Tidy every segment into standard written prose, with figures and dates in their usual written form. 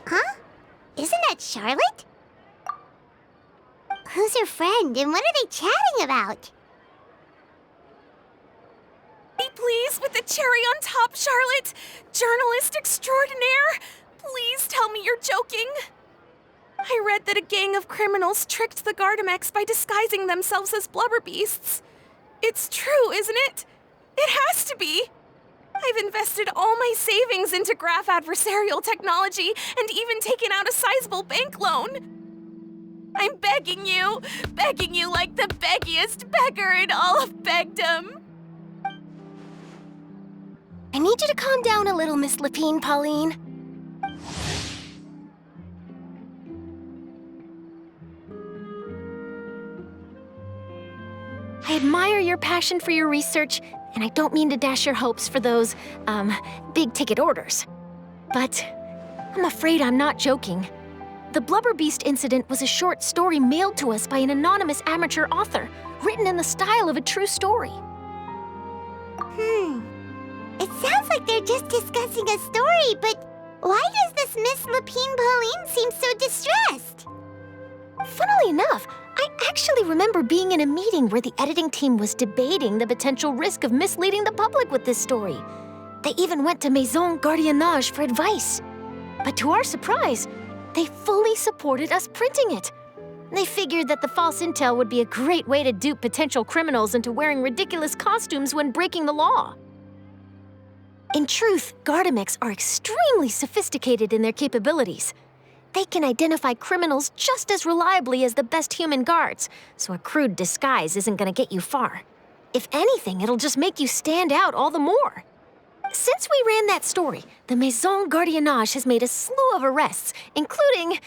Huh? Isn't that Charlotte? Who's her friend, and what are they chatting about? Please, with the cherry on top, Charlotte! Journalist extraordinaire! Please tell me you're joking! I read that a gang of criminals tricked the Gardamex by disguising themselves as blubber beasts. It's true, isn't it? It has to be! I've invested all my savings into graph adversarial technology and even taken out a sizable bank loan. I'm begging you like the beggiest beggar in all of begdom. I need you to calm down a little, Miss Lapine, Pauline. I admire your passion for your research, and I don't mean to dash your hopes for those, big-ticket orders. But I'm afraid I'm not joking. The Blubber Beast incident was a short story mailed to us by an anonymous amateur author, written in the style of a true story. It sounds like they're just discussing a story, but why does this Miss Lapine Pauline seem so distressed? Funnily enough, I actually remember being in a meeting where the editing team was debating the potential risk of misleading the public with this story. They even went to Maison Gardiennage for advice. But to our surprise, they fully supported us printing it. They figured that the false intel would be a great way to dupe potential criminals into wearing ridiculous costumes when breaking the law. In truth, Gardamex are extremely sophisticated in their capabilities. They can identify criminals just as reliably as the best human guards, so a crude disguise isn't gonna get you far. If anything, it'll just make you stand out all the more. Since we ran that story, the Maison Gardiennage has made a slew of arrests, including,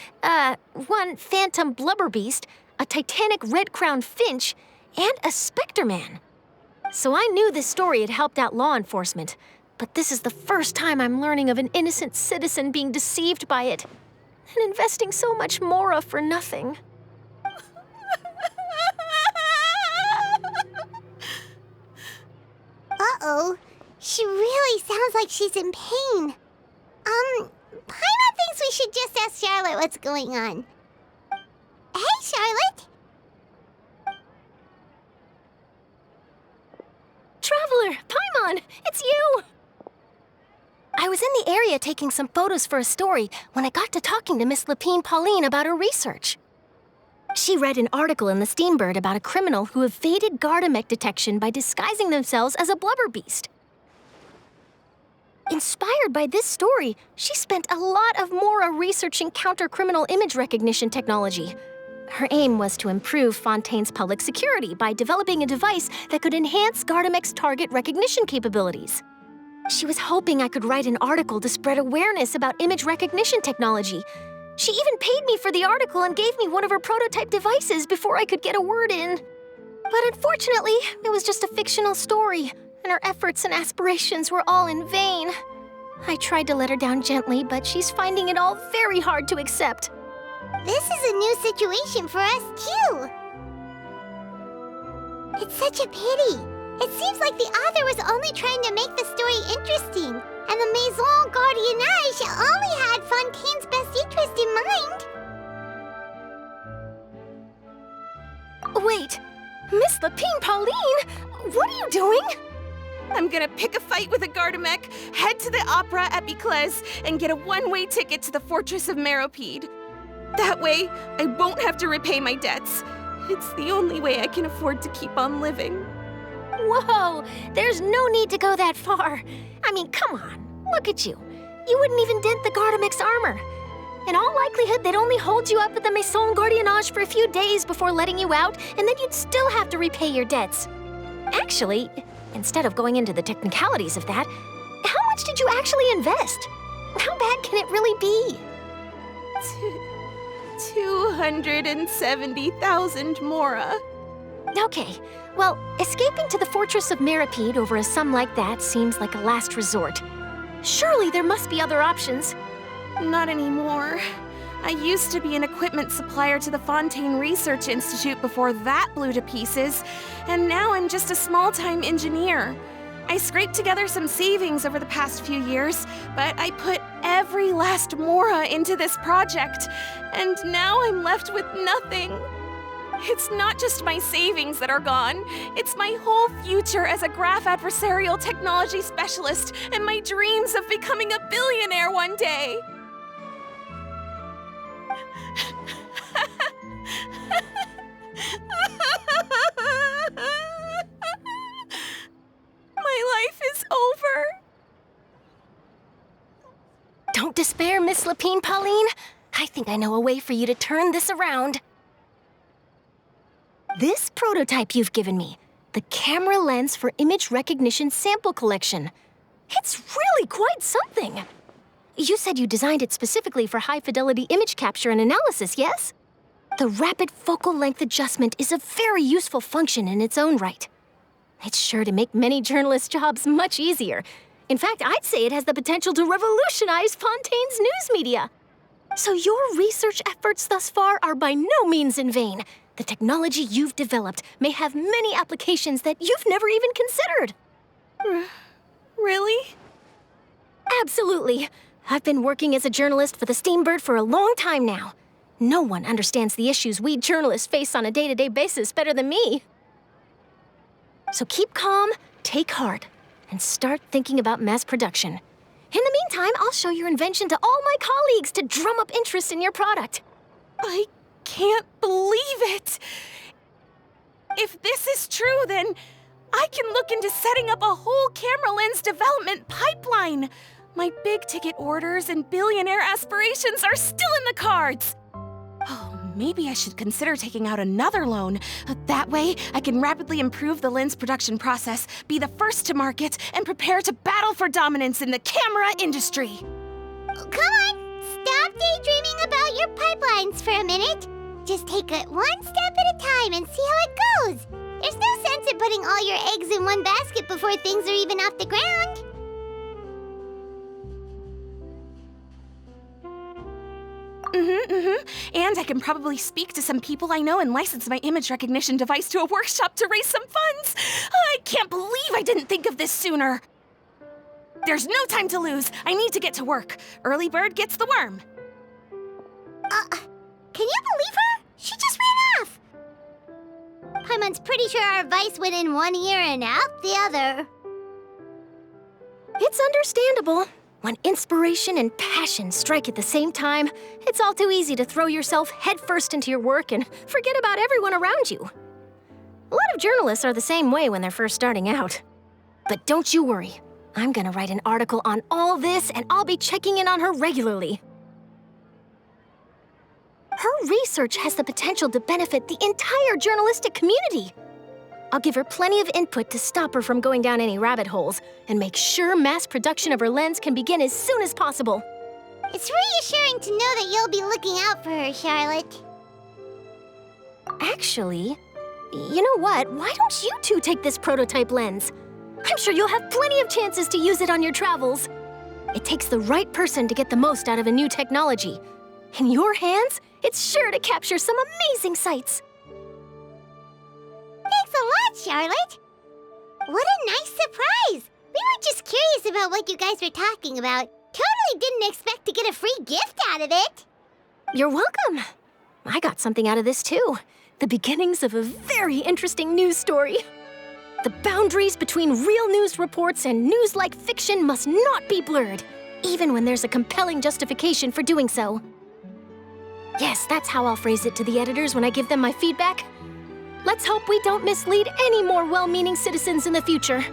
one phantom blubber beast, a titanic red-crowned finch, and a specter man. So I knew this story had helped out law enforcement, but this is the first time I'm learning of an innocent citizen being deceived by it, and investing so much mora for nothing. Uh-oh. She really sounds like she's in pain. Paimon thinks we should just ask Charlotte what's going on. Hey, Charlotte! Traveler, Paimon, it's you! I was in the area taking some photos for a story when I got to talking to Miss Lapine Pauline about her research. She read an article in the Steambird about a criminal who evaded Gardamex detection by disguising themselves as a blubber beast. Inspired by this story, she spent a lot of mora researching counter-criminal image recognition technology. Her aim was to improve Fontaine's public security by developing a device that could enhance Gardamex target recognition capabilities. She was hoping I could write an article to spread awareness about image recognition technology. She even paid me for the article and gave me one of her prototype devices before I could get a word in. But unfortunately, it was just a fictional story, and her efforts and aspirations were all in vain. I tried to let her down gently, but she's finding it all very hard to accept. This is a new situation for us, too. It's such a pity. It seems like the author was only trying to make the story interesting, and the Maison Gardiennage only had Fontaine's best interest in mind. Wait, Miss Lapine Pauline, what are you doing? I'm gonna pick a fight with a Gardamex, head to the Opera at Biclès, and get a one-way ticket to the Fortress of Meropide. That way, I won't have to repay my debts. It's the only way I can afford to keep on living. Whoa, there's no need to go that far. I mean, come on, look at you. You wouldn't even dent the Gardamex armor. In all likelihood, they'd only hold you up at the Maison Gardiennage for a few days before letting you out, and then you'd still have to repay your debts. Actually, instead of going into the technicalities of that, how much did you actually invest? How bad can it really be? 270,000 mora. Okay, well, escaping to the Fortress of Meropide over a sum like that seems like a last resort. Surely there must be other options. Not anymore. I used to be an equipment supplier to the Fontaine Research Institute before that blew to pieces, and now I'm just a small-time engineer. I scraped together some savings over the past few years, but I put every last mora into this project, and now I'm left with nothing. It's not just my savings that are gone. It's my whole future as a graph adversarial technology specialist and my dreams of becoming a billionaire one day. My life is over. Don't despair, Miss Lapine Pauline. I think I know a way for you to turn this around. This prototype you've given me, the camera lens for image recognition sample collection. It's really quite something. You said you designed it specifically for high-fidelity image capture and analysis, yes? The rapid focal length adjustment is a very useful function in its own right. It's sure to make many journalists' jobs much easier. In fact, I'd say it has the potential to revolutionize Fontaine's news media. So your research efforts thus far are by no means in vain. The technology you've developed may have many applications that you've never even considered. Really? Absolutely. I've been working as a journalist for the Steambird for a long time now. No one understands the issues we journalists face on a day-to-day basis better than me. So keep calm, take heart, and start thinking about mass production. In the meantime, I'll show your invention to all my colleagues to drum up interest in your product. I can't believe it! If this is true, then I can look into setting up a whole camera lens development pipeline. My big-ticket orders and billionaire aspirations are still in the cards. Oh, maybe I should consider taking out another loan. That way, I can rapidly improve the lens production process, be the first to market, and prepare to battle for dominance in the camera industry. Come on, stop daydreaming about your pipelines for a minute. Just take it one step at a time and see how it goes. There's no sense in putting all your eggs in one basket before things are even off the ground. And I can probably speak to some people I know and license my image recognition device to a workshop to raise some funds. I can't believe I didn't think of this sooner. There's no time to lose. I need to get to work. Early bird gets the worm. Can you believe her? She just ran off. Paimon's pretty sure our advice went in one ear and out the other. It's understandable. When inspiration and passion strike at the same time, it's all too easy to throw yourself headfirst into your work and forget about everyone around you. A lot of journalists are the same way when they're first starting out. But don't you worry. I'm gonna write an article on all this, and I'll be checking in on her regularly. Her research has the potential to benefit the entire journalistic community. I'll give her plenty of input to stop her from going down any rabbit holes and make sure mass production of her lens can begin as soon as possible. It's reassuring to know that you'll be looking out for her, Charlotte. Actually, you know what? Why don't you two take this prototype lens? I'm sure you'll have plenty of chances to use it on your travels. It takes the right person to get the most out of a new technology. In your hands, it's sure to capture some amazing sights. Thanks a lot, Charlotte. What a nice surprise. We were just curious about what you guys were talking about. Totally didn't expect to get a free gift out of it. You're welcome. I got something out of this too. The beginnings of a very interesting news story. The boundaries between real news reports and news-like fiction must not be blurred, even when there's a compelling justification for doing so. Yes, that's how I'll phrase it to the editors when I give them my feedback. Let's hope we don't mislead any more well-meaning citizens in the future.